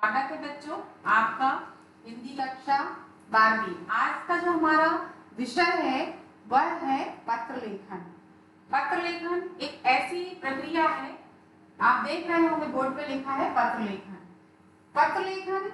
स्वागत है बच्चों आपका हिंदी कक्षा 12वीं। आज का जो हमारा विषय है वह है पत्र लेखन। पत्र लेखन एक ऐसी प्रक्रिया है, आप देख रहे होंगे बोर्ड पे लिखा है पत्र लेखन। पत्र लेखन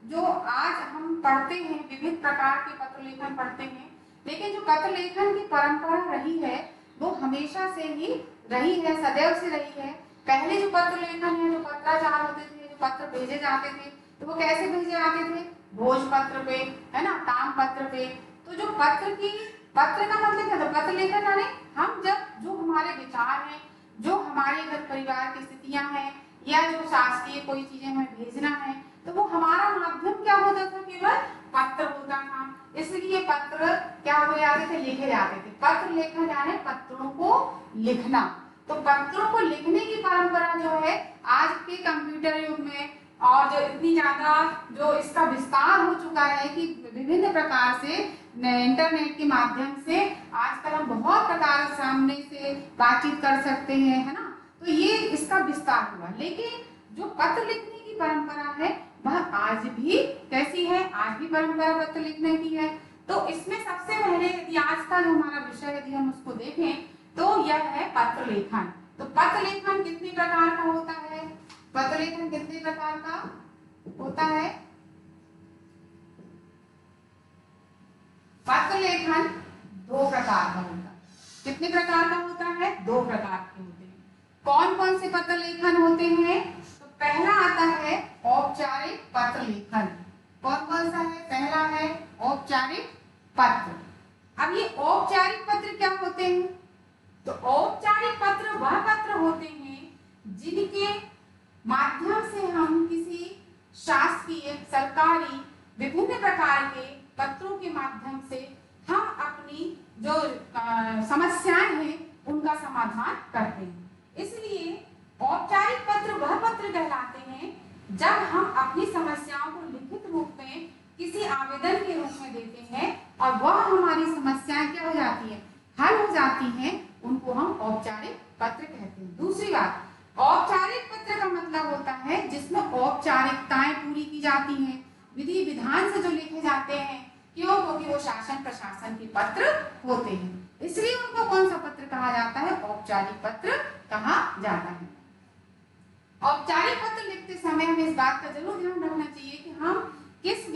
जो आज हम पढ़ते हैं, विभिन्न प्रकार के पत्र लेखन पढ़ते हैं, लेकिन जो पत्र लेखन की परंपरा रही है वो हमेशा से ही रही है, सदैव से रही है। पहले जो पत्र लेखन है, जो पत्राचार होते थे, जो पत्र भेजे जाते थे, तो वो कैसे भेजे जाते थे? भोजपत्र पे, है ना, ताम्रपत्र पे। तो जो पत्र का मतलब क्या था? पत्र लेखन यानी हम जब जो हमारे विचार हैं, जो हमारे घर परिवार की स्थितियां हैं, या जो शासकीय कोई चीजें हमें भेजना है, तो वो हमारा माध्यम क्या होता था? केवल पत्र होता था। इसलिए पत्र क्या हो जाते थे? लिखे जाते थे। पत्र लेखन यानी पत्रों को लिखना। तो पत्रों को लिखने की परंपरा जो है आज के कंप्यूटर युग में, और जो इतनी ज्यादा जो इसका विस्तार हो चुका है कि विभिन्न प्रकार से इंटरनेट के माध्यम से आजकल हम बहुत प्रकार सामने से बातचीत कर सकते हैं, है ना। तो ये इसका विस्तार हुआ, लेकिन जो पत्र लिखने की परंपरा है वह आज भी कैसी है? आज भी परंपरा पत्र लिखने की है। तो इसमें सबसे पहले यदि आज का जो हमारा विषय यदि हम उसको देखें तो यह है पत्र लेखन। तो पत्र लेखन कितने प्रकार का होता है? पत्र लेखन कितने प्रकार का होता है? पत्र लेखन 2 प्रकार का होता है। कितने प्रकार का होता है? 2 प्रकार के होते हैं। कौन कौन से पत्र लेखन होते हैं? तो पहला आता है औपचारिक पत्र लेखन। कौन कौन सा है? पहला है औपचारिक पत्र। अब ये औपचारिक पत्र क्या होते हैं? तो औपचारिक पत्र वह पत्र होते हैं जिनके माध्यम से हम किसी शासकीय, सरकारी, विभिन्न प्रकार के पत्रों के माध्यम से हम अपनी जो समस्याएं हैं उनका समाधान करते हैं। इसलिए औपचारिक पत्र वह पत्र कहलाते हैं जब हम अपनी समस्याओं को लिखित रूप में किसी आवेदन के रूप में देते हैं और वह हमारी समस्याएं क्या हो जाती है? हल हो जाती हैं। उनको हम औपचारिक पत्र कहते हैं। दूसरी बात, औपचारिक पत्र का मतलब होता है जिसमें औपचारिकताएं पूरी की जाती हैं, विधि विधान से जो लिखे जाते हैं। क्यों? क्योंकि वो शासन प्रशासन के पत्र होते हैं, इसलिए उनको कौन सा पत्र कहा जाता है? औपचारिक पत्र कहा जाता है। औपचारिक पत्र लिखते समय हमें इस बात का जरूर ध्यान रखना चाहिए कि हम किस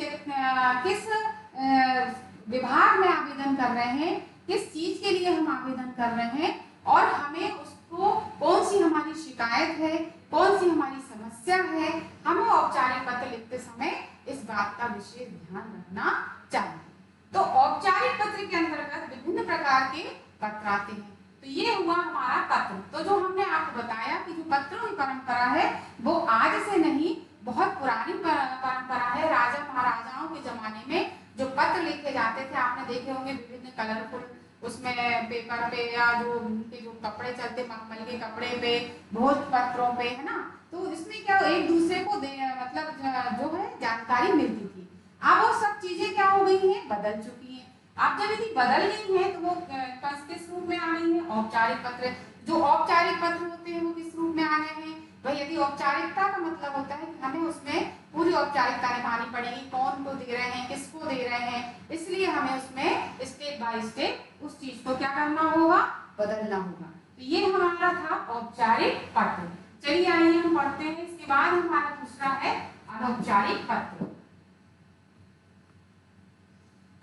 विभाग में आवेदन कर रहे हैं, किस चीज के लिए हम आवेदन कर रहे हैं, और हमें उसको कौन सी हमारी शिकायत है, कौन सी हमारी समस्या है। हमें औपचारिक पत्र लिखते समय इस बात का विशेष ध्यान रखना चाहिए। तो औपचारिक पत्र के अंतर्गत विभिन्न प्रकार के पत्र आते हैं। तो ये हुआ हमारा पत्र। तो जो हमने आपको बताया कि जो पत्रों की परंपरा है वो आज से नहीं, बहुत पुरानी परंपरा है। राजा महाराजाओं के जमाने में जो पत्र लिखे जाते थे, आपने देखे होंगे विभिन्न कलरफुल उसमें पेपर पे, या जो उनके जो कपड़े चलते मखमल के कपड़े पे, भोजपत्रों पे, है ना। तो इसमें क्या एक दूसरे को मतलब जो है जानकारी मिलती थी। अब वो सब चीजें क्या हो गई हैं? बदल चुकी हैं। अब जब यदि बदल गई हैं तो वो किस रूप में आ गई है? औपचारिक पत्र। जो औपचारिक पत्र होते हैं वो किस रूप में आ गए हैं? भाई यदि औपचारिकता का मतलब होता है कि हमें उसमें पूरी औपचारिकता निभानी पड़ेगी, कौन को दे रहे हैं, किसको दे रहे हैं, इसलिए हमें उसमें स्टेप बाय स्टेप उस चीज को क्या करना होगा? बदलना होगा। तो ये हमारा था औपचारिक पत्र। चलिए आइए हम पढ़ते हैं। इसके बाद हमारा दूसरा है अनौपचारिक पत्र।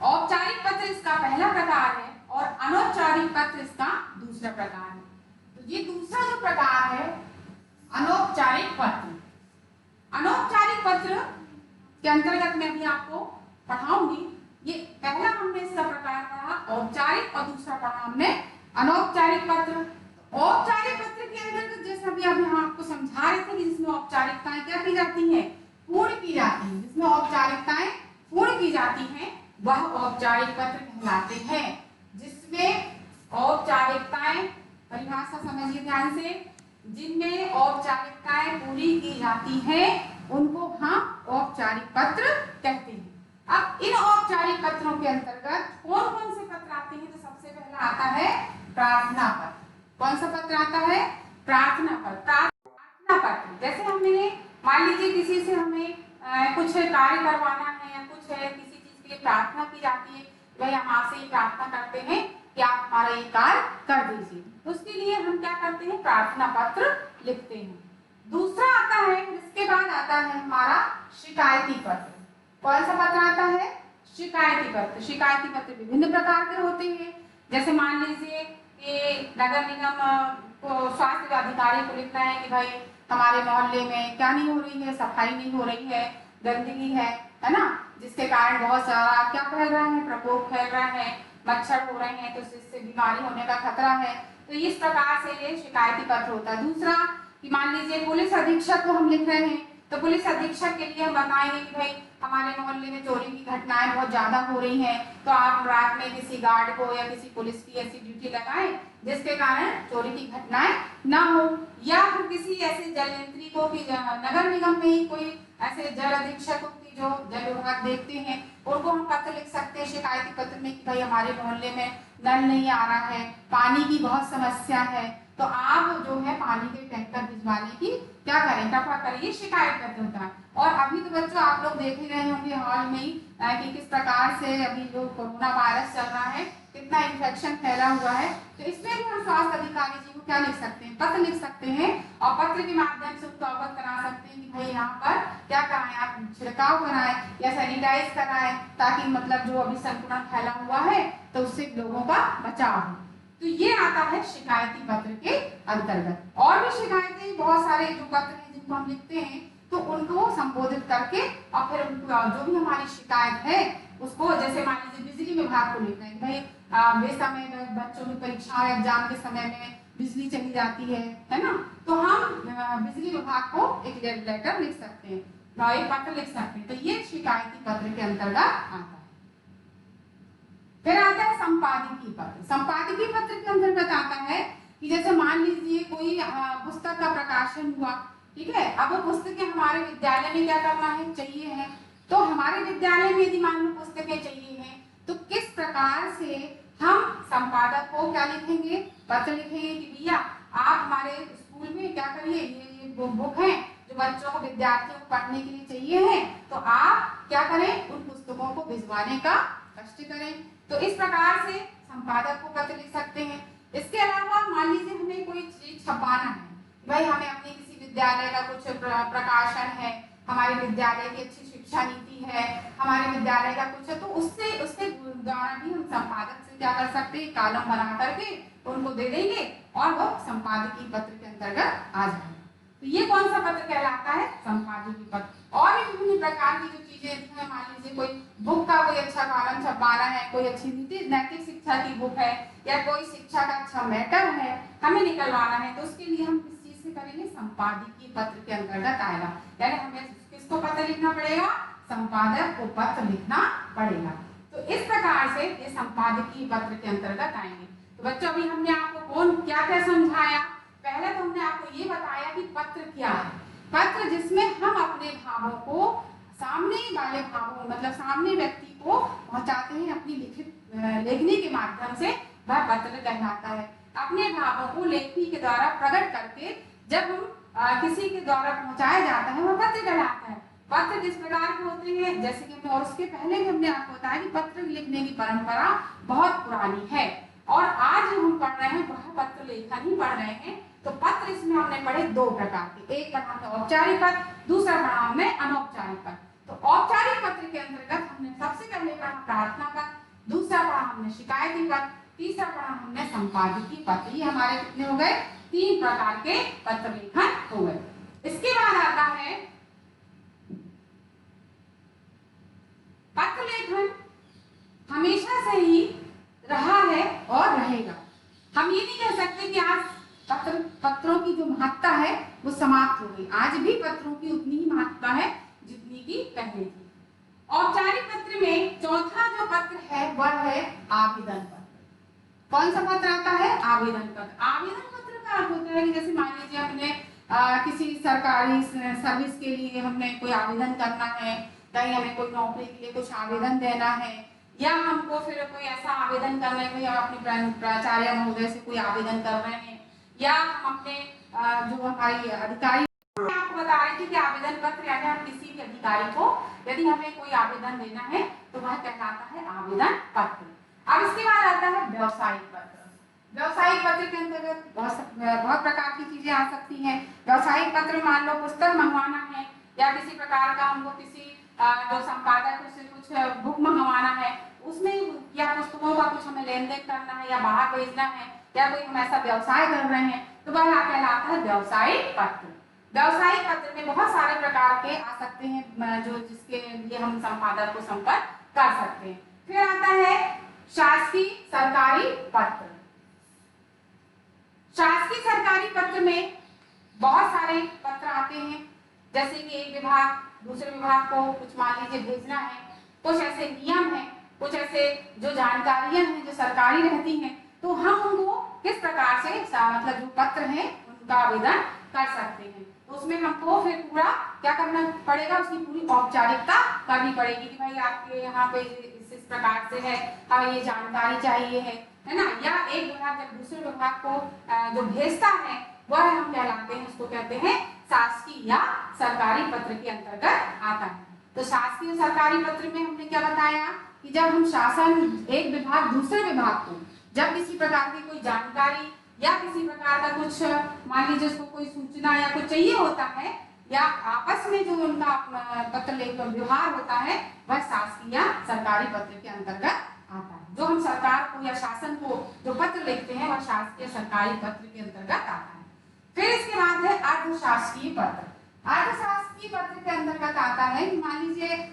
औपचारिक पत्र इसका पहला प्रकार है और अनौपचारिक पत्र इसका दूसरा प्रकार है। तो ये दूसरा जो प्रकार है अनौपचारिक पत्र। अनौपचारिक पत्र के अंतर्गत मैं भी आपको पढ़ाऊंगी। ये पहला हमने इसका प्रकार पढ़ा औपचारिक, और दूसरा पढ़ा हमने अनौपचारिक पत्र। औपचारिक पत्र के अंतर्गत जैसा अभी आप यहाँ आपको समझा रहे थे कि जिसमें औपचारिकताएं क्या की जाती हैं? पूर्ण की जाती हैं। जिसमें औपचारिकताएं पूर्ण की जाती हैं वह औपचारिक पत्र कहलाते हैं। जिसमें औपचारिकताएं, परिभाषा समझिए ध्यान से, जिनमें औपचारिकताएं पूरी की जाती हैं उनको हम औपचारिक पत्र कहते हैं। अब इन औपचारिक पत्रों के अंतर्गत कौन कौन से पत्र आते हैं? तो सबसे पहला आता है प्रार्थना पत्र। कौन सा पत्र आता है? प्रार्थना पत्र। प्रार्थना पत्र जैसे हमने मान लीजिए किसी से हमें कुछ कार्य करवाना है या कुछ है, किसी चीज के लिए प्रार्थना की जाती है, भाई हम आपसे ये प्रार्थना करते हैं कि आप हमारा ये कार्य कर दीजिए, तो उसके लिए हम क्या करते हैं, प्रार्थना पत्र लिखते हैं। दूसरा आता है, इसके बाद आता है हमारा शिकायती पत्र। कौन सा पत्र आता है, शिकायती पत्र। शिकायती पत्र विभिन्न प्रकार के होते हैं, जैसे मान लीजिए कि नगर निगम को स्वास्थ्य अधिकारी को लिखना है कि भाई हमारे मोहल्ले में क्या नहीं हो रही है, सफाई नहीं हो रही है, गंदगी है ना, जिसके कारण बहुत सारा क्या फैल रहा है, प्रकोप फैल रहा है, मच्छर हो रहे हैं, तो इससे बीमारी होने का खतरा है। तो इस प्रकार से ये शिकायती पत्र होता है। दूसरा कि मान लीजिए पुलिस अधीक्षक को हम लिख रहे हैं, तो पुलिस अधीक्षक के लिए हम बताएंगे कि भाई हमारे मोहल्ले में चोरी की घटनाएं बहुत ज्यादा हो रही हैं, तो आप रात में किसी गार्ड को या किसी पुलिस की ऐसी ड्यूटी लगाएं जिसके कारण चोरी की घटनाएं ना हो। या फिर किसी ऐसे जल यंत्री को कि नगर निगम में ही कोई ऐसे जल अधीक्षकों की जो जल विभाग देखते हैं, उनको हम पत्र लिख सकते हैं शिकायती पत्र में कि भाई हमारे मोहल्ले में नल नहीं आ रहा है, पानी की बहुत समस्या है, तो आप जो है पानी के टैंकर भिजवाने की क्या करें, कृपा करिए, शिकायत पत्र होता है। और अभी तो बच्चों आप लोग देख ही रहे होंगे हाल में ही कि किस प्रकार से अभी जो कोरोना वायरस चल रहा है, कितना इन्फेक्शन फैला हुआ है, तो इसमें भी हम स्वास्थ्य अधिकारी जी को क्या लिख सकते हैं, पत्र लिख सकते हैं, और पत्र के माध्यम से उनको अवगत करा सकते हैं कि भाई यहाँ पर क्या कराएं, आप छिड़काव कराएं या सैनिटाइज कराएं, ताकि मतलब जो अभी संक्रमण फैला हुआ है तो उससे लोगों का बचाव हो। तो ये आता है शिकायती पत्र के अंतर्गत। और भी शिकायतें बहुत सारे जो पत्र हैं जिनको हम लिखते हैं, तो उनको संबोधित करके और फिर उनको जो भी हमारी शिकायत है उसको, जैसे मान लीजिए बिजली विभाग को लिखना है, भाई बेसमय बच्चों की परीक्षा एग्जाम के समय में बिजली चली जाती है ना, तो हम बिजली विभाग को एक लेटर लिख सकते हैं, एक पत्र लिख सकते हैं। तो ये शिकायती पत्र के अंतर्गत आता है। फिर आता है संपादकीय पत्र। संपादकीय पत्र के अंतर्गत आता है कि जैसे मान लीजिए कोई पुस्तक का प्रकाशन हुआ, ठीक है, अब वो पुस्तकें हमारे विद्यालय में क्या करना है, चाहिए है, तो हमारे विद्यालय में यदि मान लो पुस्तकें चाहिए हैं, तो किस प्रकार से हम संपादक को क्या लिखेंगे, पत्र लिखेंगे कि भैया आप हमारे स्कूल में क्या करिए, ये बुक है जो बच्चों को विद्यार्थियों को पढ़ने के लिए चाहिए है, तो आप क्या करें, उन पुस्तकों को भिजवाने का कष्ट करें। तो इस प्रकार से संपादक को पत्र लिख सकते हैं। इसके अलावा मान लीजिए हमें कोई चीज छपाना है, भाई हमें अपने किसी विद्यालय का कुछ प्रकाशन है, हमारे विद्यालय की अच्छी शिक्षा नीति है, हमारे विद्यालय का कुछ है, तो उसके द्वारा भी हम संपादक से क्या कर सकते हैं, कॉलम बना करके उनको दे देंगे और वो संपादकीय पत्र के अंतर्गत आ जाएगा। तो ये कौन सा पत्र कहलाता है, संपादकीय पत्र। और भी विभिन्न प्रकार की जो चीजें हैं, मान लीजिए कोई बुक का कोई अच्छा कॉलम छपवाना है, कोई अच्छी नीति नैतिक शिक्षा की बुक है, या कोई शिक्षा का अच्छा मैटर है हमें निकलवाना है, तो उसके लिए हम किस चीज से करेंगे, संपादकीय पत्र के अंतर्गत आएगा। यानी हमें किसको पत्र लिखना पड़ेगा, संपादक को पत्र लिखना पड़ेगा। तो इस प्रकार से ये संपादकीय पत्र के अंतर्गत आएंगे। तो बच्चों अभी हमने आपको कौन क्या क्या समझाया, पहले तो हमने आपको ये बताया कि पत्र क्या है, पत्र जिसमें हम अपने भावों को सामने वाले भावों मतलब सामने व्यक्ति को पहुंचाते हैं, अपनी लिखित लेखनी के माध्यम से वह पत्र कहलाता है। अपने भावों को लेखनी के द्वारा प्रकट करके जब हम किसी के द्वारा पहुंचाया जाता है वह पत्र कहलाता है। पत्र किस प्रकार के होते हैं, जैसे कि हमने और उसके पहले भी हमने आपको बताया कि पत्र लिखने की परंपरा बहुत पुरानी है, और आज जो हम पढ़ रहे हैं वह पत्र लेखन ही पढ़ रहे हैं। तो पत्र इसमें हमने पढ़े दो प्रकार के, एक पढ़ा हमने औपचारिक पत्र, दूसरा पढ़ा हमने अनौपचारिक पत्र। तो औपचारिक पत्र के अंतर्गत हमने सबसे पहले पढ़ा प्रार्थना पत्र, दूसरा पढ़ा हमने शिकायती पत्र, तीसरा पढ़ा हमने संपादकीय पत्र। ये हमारे कितने हो गए, तीन प्रकार के पत्र लेखन हो गए। इसके बाद आता है पत्र लेखन हमेशा से ही रहा है और रहेगा। हम ये नहीं कह सकते कि आज पत्रों की जो महत्ता है वो समाप्त हो गई, आज भी पत्रों की उतनी ही महत्ता है जितनी की पहले थी। औपचारिक पत्र में चौथा जो पत्र है वह है आवेदन पत्र। कौन सा पत्र आता है, आवेदन पत्र। आवेदन पत्र का अर्थ होता है कि जैसे मान लीजिए हमने किसी सरकारी सर्विस के लिए हमने कोई आवेदन करना है, कहीं हमें कोई नौकरी के लिए कुछ आवेदन देना है, या हमको फिर कोई ऐसा आवेदन करना है, हम अपने प्राचार्य महोदय से कोई आवेदन कर रहे हैं, या हम अपने जो हमारी अधिकारी आपको बता रही थी कि आवेदन पत्र यानी हम किसी भी अधिकारी अधिकारी को यदि हमें कोई आवेदन देना है तो वह कहलाता है आवेदन पत्र। अब इसके बाद आता है व्यावसायिक पत्र। व्यावसायिक पत्र के अंतर्गत बहुत प्रकार की चीजें आ सकती हैं। व्यावसायिक पत्र मान लो पुस्तक मंगवाना है या किसी प्रकार का हमको किसी जो संपादक उससे कुछ बुक मंगवाना है, उसमें या पुस्तकों का कुछ हमें लेन देन करना है या बाहर भेजना है या कोई हम ऐसा व्यवसाय कर रहे हैं तो वह कहलाता है व्यावसायिक पत्र। व्यावसायिक पत्र में बहुत सारे प्रकार के आ सकते हैं जो जिसके लिए हम संपादक को संपर्क कर सकते हैं। फिर आता है शासकीय सरकारी पत्र। शासकीय सरकारी पत्र में बहुत सारे पत्र आते हैं, जैसे कि एक विभाग दूसरे विभाग को कुछ मान लीजिए भेजना है, कुछ ऐसे नियम है, कुछ ऐसे जो जानकारियां हैं जो सरकारी रहती हैं, तो हम उनको किस प्रकार से मतलब जो पत्र हैं उनका आवेदन कर सकते हैं। तो उसमें हमको फिर पूरा क्या करना पड़ेगा, उसकी पूरी औपचारिकता करनी पड़ेगी कि भाई आपके यहाँ पे इस प्रकार से है, हमें ये जानकारी चाहिए है ना। या एक विभाग जब दूसरे विभाग को जो भेजता है वह हम कहलाते हैं, उसको कहते हैं शासकीय या सरकारी पत्र के अंतर्गत आता है। तो शासकीय सरकारी पत्र में हमने क्या बताया कि जब हम शासन एक विभाग दूसरे विभाग को जब किसी प्रकार की कोई जानकारी या किसी प्रकार का कुछ मान लीजिए उसको कोई सूचना या कुछ चाहिए होता है या आपस में जो उनका पत्र लेकर व्यवहार होता है वह शासकीय सरकारी पत्र के अंतर्गत आता है। जो हम सरकार को या शासन को जो पत्र लिखते हैं वह शासकीय सरकारी पत्र के अंतर्गत आता है। फिर इसके बाद है अर्धशासकीय पत्र। अर्धशासकीय पत्र के अंतर्गत आता है कि मान लीजिए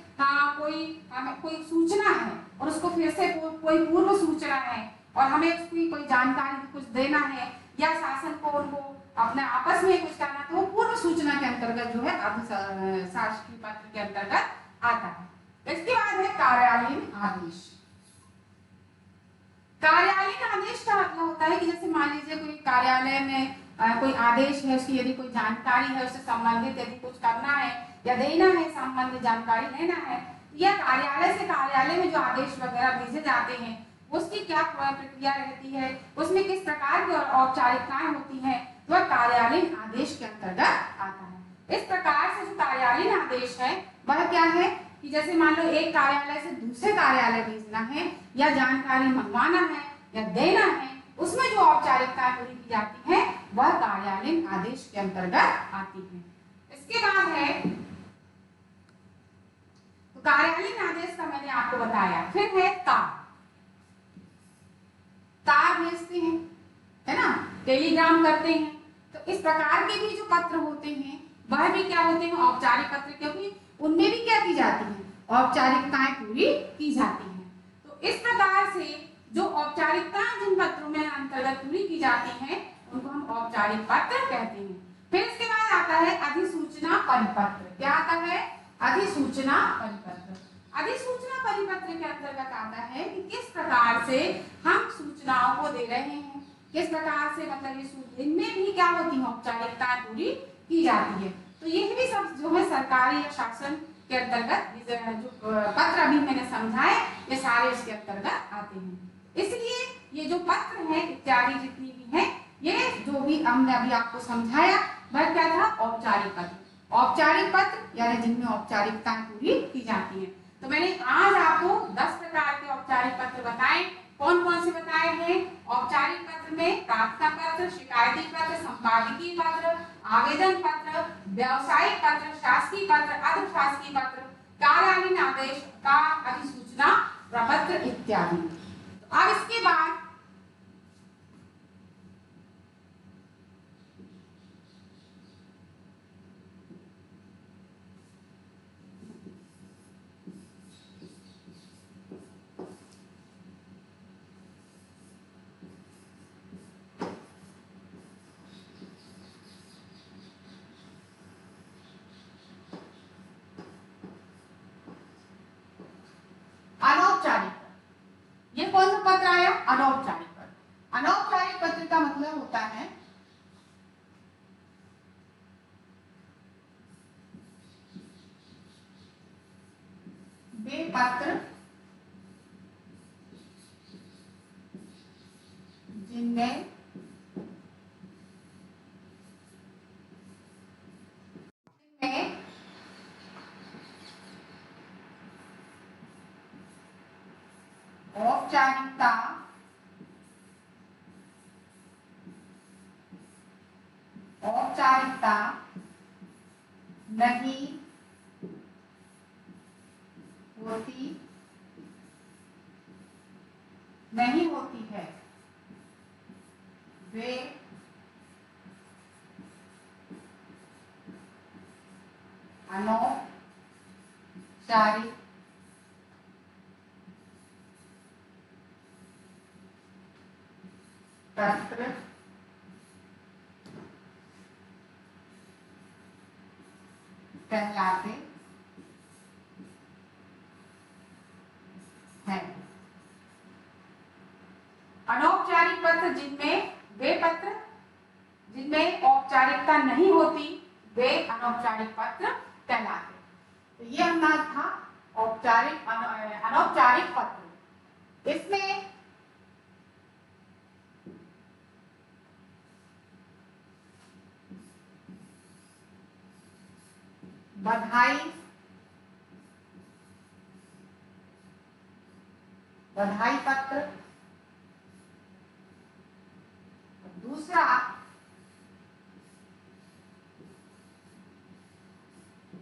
कोई सूचना है और उसको फिर से कोई पूर्व सूचना है और हमें उसकी कोई जानकारी कुछ देना है या शासन को उनको अपने आपस में कुछ करना, तो वो पूर्व सूचना के अंतर्गत जो है अर्धशासकीय पत्र के अंतर्गत आता है। इसके बाद है कार्यालयीन आदेश। कार्यालयीन आदेश का मतलब होता है कि जैसे मान लीजिए कोई कार्यालय में कोई आदेश है, उसकी यदि कोई जानकारी है उससे संबंधित यदि कुछ करना है या देना है, संबंधित जानकारी लेना है, या कार्यालय से कार्यालय में जो आदेश वगैरह भेजे जाते हैं उसकी क्या प्रक्रिया रहती है, उसमें किस प्रकार की औपचारिकताएं होती हैं, वह कार्यालयीन आदेश के अंतर्गत आता है। इस प्रकार से जो कार्यालयीन आदेश है वह क्या है कि जैसे मान लो एक कार्यालय से दूसरे कार्यालय भेजना है या जानकारी मंगवाना है या देना है, उसमें जो औपचारिकताएं पूरी की जाती है वह कार्यालयीन आदेश के अंतर्गत आती है। इसके बाद है तो कार्यालयीन आदेश का मैंने आपको बताया। फिर है तार भेजते हैं, है ना, टेलीग्राम करते हैं, तो इस प्रकार के भी जो पत्र होते हैं वह भी क्या होते हैं औपचारिक पत्र, क्योंकि उनमें भी क्या की जाती है औपचारिकताएं पूरी की जाती हैं। तो इस प्रकार से जो औपचारिकताएं जिन पत्रों में अंतर्गत पूरी की जाती हैं उनको हम औपचारिक पत्र कहते हैं। फिर इसके बाद आता है अधिसूचना परिपत्र। क्या आता है? अधिसूचना परिपत्र। अधिसूचना परिपत्र के अंतर्गत आता है कि किस प्रकार से हम सूचनाओं को दे रहे हैं, किस प्रकार से मतलब इनमें भी क्या होती है औपचारिकताएं पूरी की जाती है। तो ये भी सब जो है सरकारी या शासन के अंतर्गत जो पत्र अभी मैंने समझाए ये सारे इसके अंतर्गत आते हैं। इसलिए ये जो पत्र है इत्यादि जितनी भी है ये जो भी हमने अभी आपको समझाया वह क्या था औपचारिक पत्र। औपचारिक पत्र यानी जिनमें औपचारिकताएं पूरी की जाती हैं। तो मैंने आज आपको 10 प्रकार के औपचारिक पत्र बताए। कौन कौन से बताए हैं? औपचारिक पत्र में प्रार्थना पत्र, शिकायती पत्र, संपादकीय पत्र, आवेदन पत्र, व्यावसायिक पत्र, शासकीय पत्र, अर्धशासकीय पत्र, कार्यालयीन आदेश का अधिसूचना प्रपत्र इत्यादि। अब इसके बाद अनौपचारिक पत्र। ये कौन सा पत्र आया? अनौपचारिक पत्र। अनौपचारिक पत्र का मतलब होता है वे पत्र जिनमें औपचारिकता औपचारिकता नहीं होती है, वे अनौपचारिक पत्र कहलाते हैं। अनौपचारिक पत्र वे पत्र जिनमें औपचारिकता नहीं होती, वे अनौपचारिक पत्र कहलाते। तो ये हमारा था अनौपचारिक पत्र। इसमें बधाई पत्र, दूसरा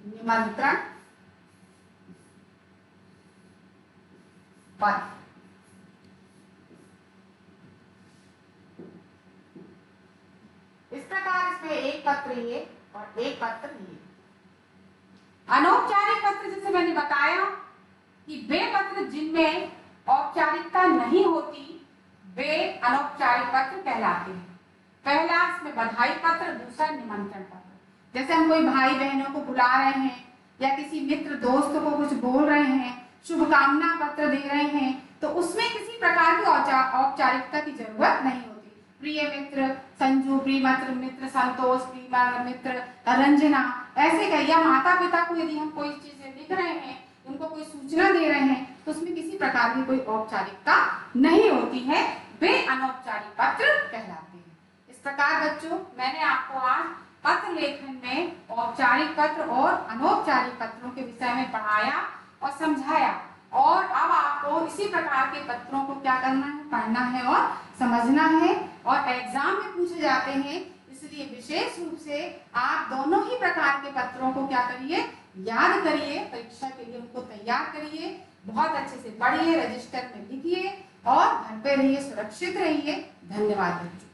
निमंत्रण पत्र। इस प्रकार इसमें एक पत्र ये और एक पत्र ये। अनौपचारिक पत्र जैसे मैंने बताया कि वे पत्र जिनमें औपचारिकता नहीं होती, वे अनौपचारिक पत्र कहलाते हैं। पहला इसमें बधाई पत्र, दूसरा निमंत्रण पत्र। जैसे हम कोई भाई बहनों को बुला रहे हैं या किसी मित्र दोस्त को कुछ बोल रहे हैं, शुभकामना पत्र दे रहे हैं, तो उसमें किसी प्रकार की औपचारिकता की जरूरत नहीं होती। प्रिय मित्र संजू, प्रिय मित्र संतोष, प्रिय मित्र रंजना, ऐसे का, या माता पिता को यदि हम कोई चीजें लिख रहे हैं, उनको कोई सूचना दे रहे हैं, तो उसमें किसी प्रकार की कोई औपचारिकता नहीं होती है, वे अनौपचारिक पत्र कहलाते हैं। इस प्रकार बच्चों, मैंने आपको आज पत्र लेखन में औपचारिक पत्र और अनौपचारिक पत्रों के विषय में पढ़ाया और समझाया, और अब आपको इसी प्रकार के पत्रों को क्या करना है, पढ़ना है और समझना है, और एग्जाम में पूछे जाते हैं। इसलिए विशेष रूप से आप दोनों ही प्रकार के पत्रों को क्या करिए, याद करिए, परीक्षा के लिए उनको तैयार करिए, बहुत अच्छे से पढ़िए, रजिस्टर में लिखिए और घर पे रहिए, सुरक्षित रहिए। धन्यवाद बच्चों।